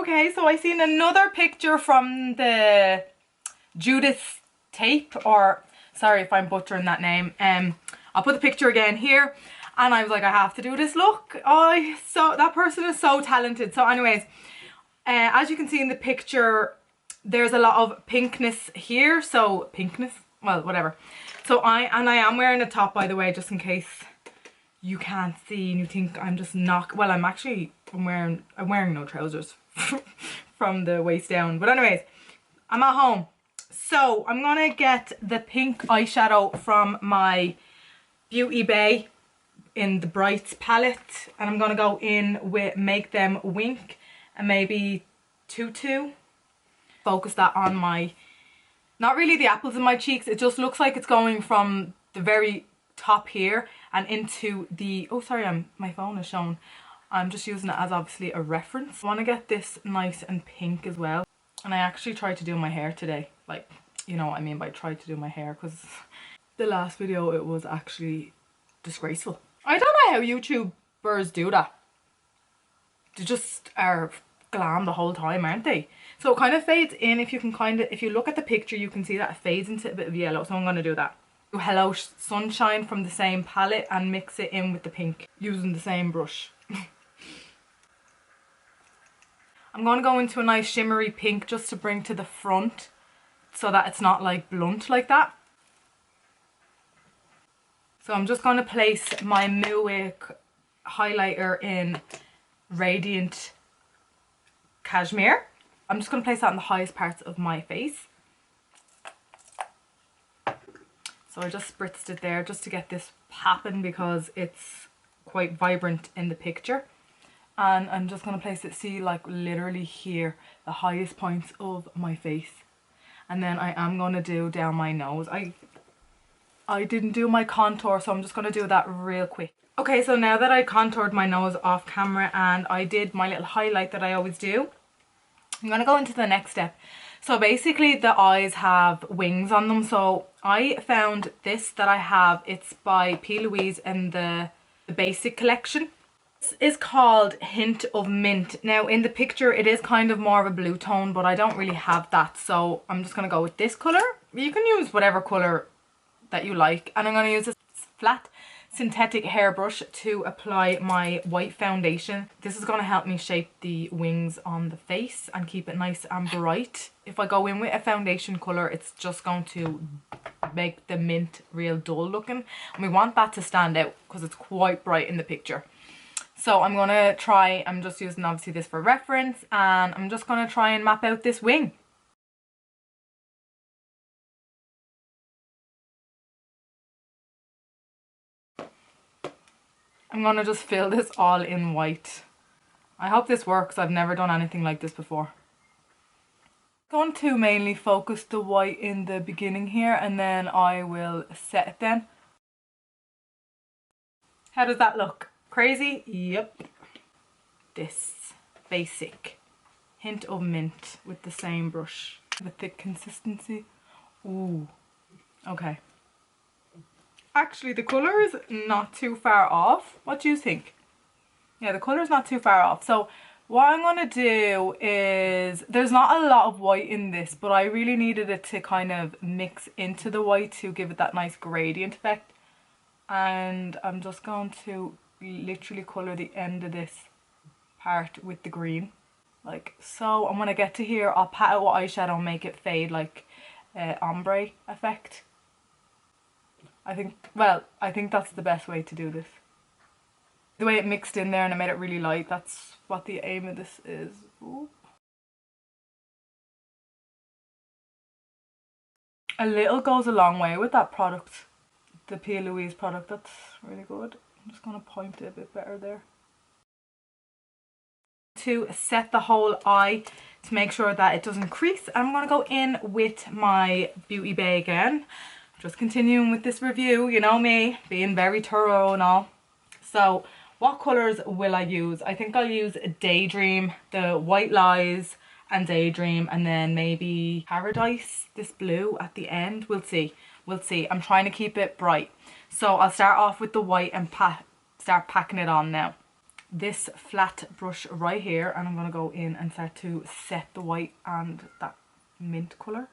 Okay, so I seen another picture from the Judith tape, or sorry if I'm butchering that name. I'll put the picture again here, and I was like, I have to do this look. So that person is so talented. So anyways, as you can see in the picture, there's a lot of pinkness here. So pinkness, well, whatever. So I am wearing a top, by the way, just in case you can't see and you think I'm just not, well, I'm wearing no trousers from the waist down. But anyways, I'm at home. So I'm gonna get the pink eyeshadow from my Beauty Bay in the Brights palette, and I'm gonna go in with Make Them Wink and maybe Tutu. Focus that on my, not really the apples in my cheeks, it just looks like it's going from the very top here and into the, oh sorry, my phone is showing. I'm just using it as obviously a reference. I want to get this nice and pink as well. And I actually tried to do my hair today. Like, you know what I mean by tried to do my hair, because the last video it was actually disgraceful. I don't know how YouTubers do that. They just are glam the whole time, aren't they? So it kind of fades in. If you can if you look at the picture, you can see that it fades into a bit of yellow. So I'm going to do that. Hello Sunshine from the same palette and mix it in with the pink using the same brush. I'm going to go into a nice shimmery pink just to bring to the front so that it's not like blunt like that. So I'm just going to place my Muick highlighter in Radiant Cashmere. I'm just going to place that in the highest parts of my face. So I just spritzed it there just to get this popping because it's quite vibrant in the picture. And I'm just going to place it, see, like literally here, the highest points of my face. And then I am going to do down my nose. I didn't do my contour, so I'm just going to do that real quick. Okay, so now that I contoured my nose off camera and I did my little highlight that I always do, I'm going to go into the next step. So basically the eyes have wings on them. So I found this that I have. It's by P.Louise in the basic collection. This is called Hint of Mint. Now in the picture it is kind of more of a blue tone, but I don't really have that. So I'm just going to go with this colour. You can use whatever colour that you like. And I'm going to use this flat synthetic hairbrush to apply my white foundation. This is going to help me shape the wings on the face and keep it nice and bright. If I go in with a foundation colour, it's just going to make the mint real dull looking, and we want that to stand out because it's quite bright in the picture. So I'm going to try, I'm just using obviously this for reference, and I'm just going to try and map out this wing. I'm going to just fill this all in white. I hope this works. I've never done anything like this before. I'm going to mainly focus the white in the beginning here, and then I will set it then. How does that look? Crazy? Yep. This basic Hint of Mint with the same brush. The thick consistency. Ooh. Okay. Actually, the colour is not too far off. What do you think? Yeah, the colour is not too far off. So what I'm going to do is, there's not a lot of white in this, but I really needed it to kind of mix into the white to give it that nice gradient effect. And I'm just going to literally colour the end of this part with the green. Like so. And when I get to here, I'll pat out with eyeshadow and make it fade like ombre effect. I think that's the best way to do this. The way it mixed in there and I made it really light, that's what the aim of this is. Ooh. A little goes a long way with that product. The P.Louise product, that's really good. I'm just going to point it a bit better there. To set the whole eye to make sure that it doesn't crease, I'm going to go in with my Beauty Bay again. Just continuing with this review, you know me, being very thorough and all. So what colours will I use? I think I'll use Daydream, the White Lies and Daydream, and then maybe Paradise, this blue at the end. We'll see. We'll see. I'm trying to keep it bright. So I'll start off with the white and start packing it on now. this flat brush right here, and I'm going to go in and start to set the white and that mint colour.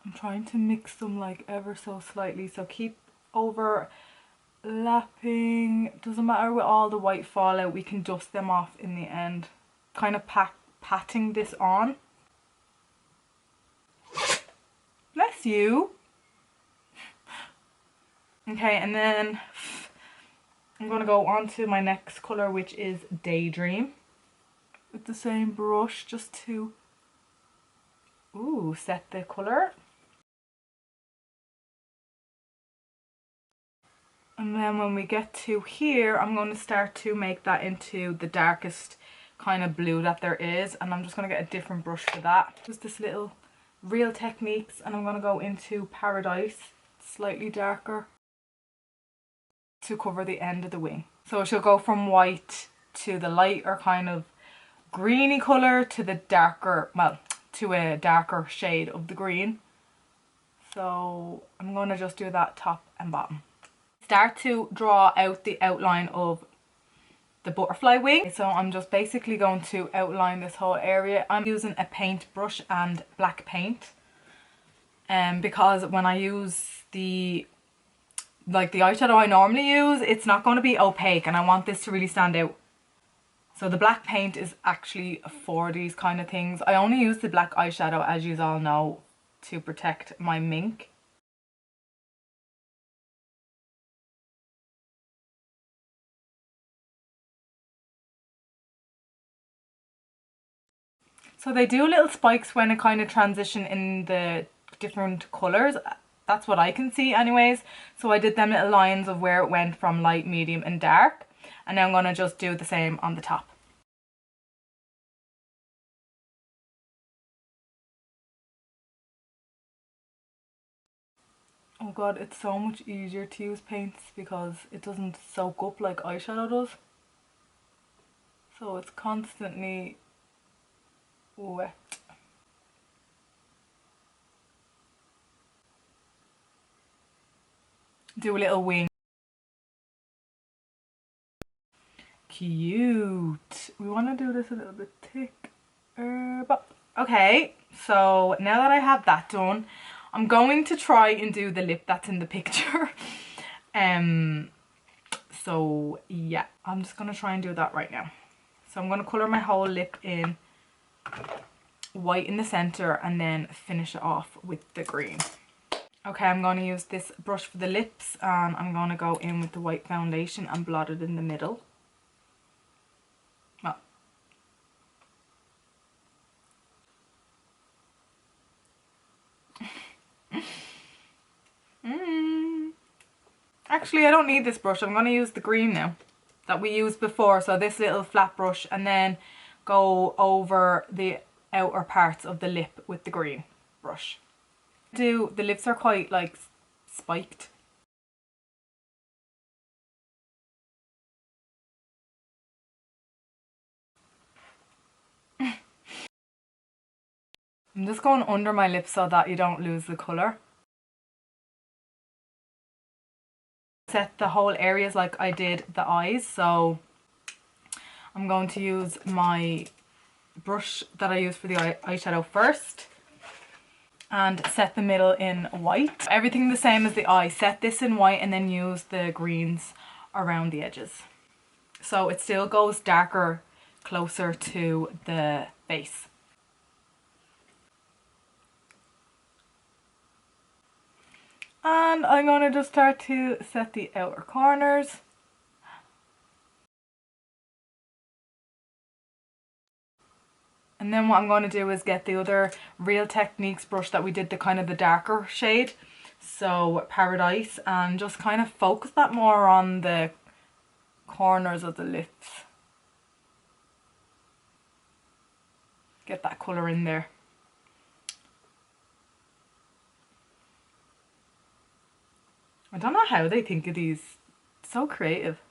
I'm trying to mix them like ever so slightly, so keep overlapping. Doesn't matter with all the white fallout, we can dust them off in the end. Kind of patting this on. Bless you. Okay, and then I'm going to go on to my next colour, which is Daydream. With the same brush, just to set the colour. And then when we get to here, I'm going to start to make that into the darkest kind of blue that there is. And I'm just going to get a different brush for that. Just this little Real Techniques, and I'm going to go into Paradise, slightly darker, to cover the end of the wing. So she'll go from white to the lighter kind of greeny colour to the darker, well, to a darker shade of the green. So I'm going to just do that top and bottom. Start to draw out the outline of the butterfly wing. So I'm just basically going to outline this whole area. I'm using a paint brush and black paint, because when I use the eyeshadow I normally use, it's not going to be opaque, and I want this to really stand out. So the black paint is actually for these kind of things. I only use the black eyeshadow, as you all know, to protect my mink. So they do little spikes when it kind of transition in the different colours. That's what I can see anyways. So I did them little lines of where it went from light, medium and dark. And now I'm going to just do the same on the top. Oh god, it's so much easier to use paints because it doesn't soak up like eyeshadow does. So it's constantly wet. Do a little wing. Cute. We want to do this a little bit thicker. But okay, so now that I have that done, I'm going to try and do the lip that's in the picture. So yeah, I'm just going to try and do that right now. So I'm going to colour my whole lip in white in the centre and then finish it off with the green. Okay, I'm going to use this brush for the lips, and I'm going to go in with the white foundation and blot it in the middle. Well, actually I don't need this brush. I'm going to use the green now that we used before. So this little flat brush, and then go over the outer parts of the lip with the green brush. The lips are quite like spiked. I'm just going under my lips so that you don't lose the colour. Set the whole areas like I did the eyes. So I'm going to use my brush that I use for the eyeshadow first and set the middle in white. Everything the same as the eye. Set this in white and then use the greens around the edges. So it still goes darker closer to the base. And I'm going to just start to set the outer corners. And then what I'm going to do is get the other Real Techniques brush that we did the kind of the darker shade. So Paradise, and just kind of focus that more on the corners of the lips. Get that colour in there. I don't know how they think of these. So creative.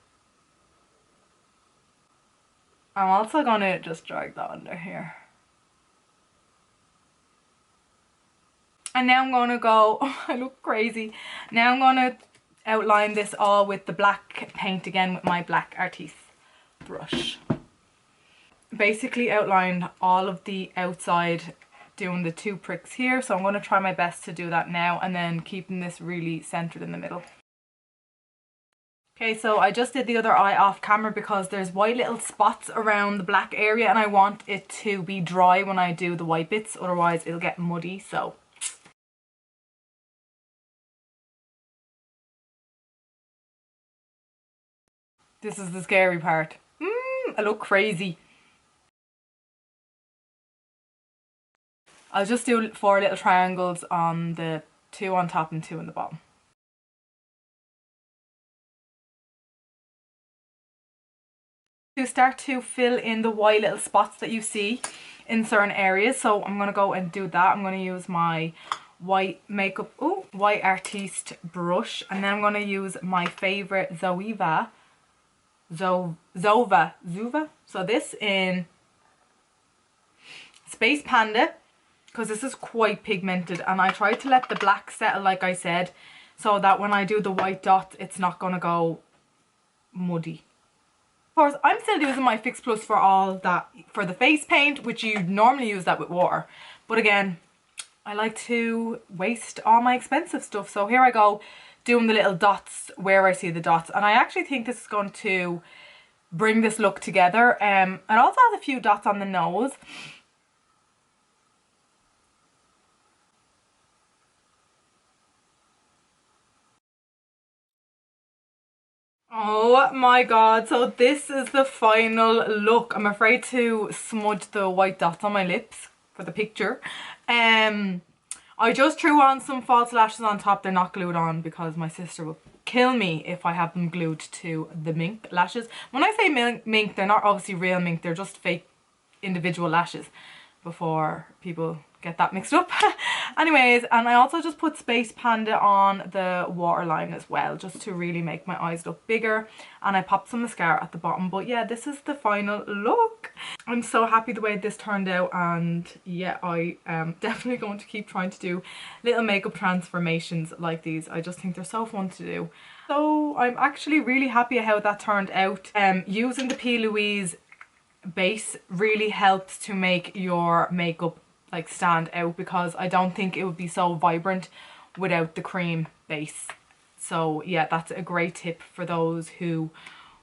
I'm also going to just drag that under here. And now I'm going to go, I look crazy. Now I'm going to outline this all with the black paint again with my black artiste brush. Basically outlined all of the outside doing the 2 pricks here, so I'm going to try my best to do that now and then keeping this really centered in the middle. Okay, so I just did the other eye off camera because there's white little spots around the black area and I want it to be dry when I do the white bits, otherwise it'll get muddy. So this is the scary part. I look crazy. I'll just do 4 little triangles on the 2 on top and 2 on the bottom. To start to fill in the white little spots that you see in certain areas, so I'm going to go and do that. I'm going to use my white white artiste brush, and then I'm going to use my favorite Suva. So this in Space Panda, because this is quite pigmented, and I tried to let the black settle like I said, so that when I do the white dots it's not going to go muddy. Of course, I'm still using my Fix Plus for all that, for the face paint, which you normally use that with water, but again I like to waste all my expensive stuff. So here I go doing the little dots where I see the dots, and I actually think this is going to bring this look together. It also has a few dots on the nose. Oh my god, so this is the final look. I'm afraid to smudge the white dots on my lips for the picture. I just threw on some false lashes on top. They're not glued on because my sister will kill me if I have them glued to the mink lashes. When I say mink, they're not obviously real mink, they're just fake individual lashes, before people get that mixed up. Anyways, and I also just put Space Panda on the waterline as well, just to really make my eyes look bigger, and I popped some mascara at the bottom. But yeah, this is the final look. I'm so happy the way this turned out, and yeah, I am definitely going to keep trying to do little makeup transformations like these. I just think they're so fun to do. So I'm actually really happy how that turned out. Using the P.Louise base really helps to make your makeup like stand out, because I don't think it would be so vibrant without the cream base. So yeah, that's a great tip for those who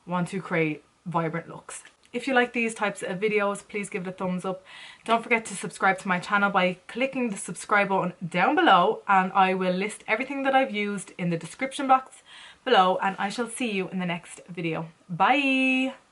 want to create vibrant looks. If you like these types of videos, please give it a thumbs up. Don't forget to subscribe to my channel by clicking the subscribe button down below, and I will list everything that I've used in the description box below, and I shall see you in the next video. Bye!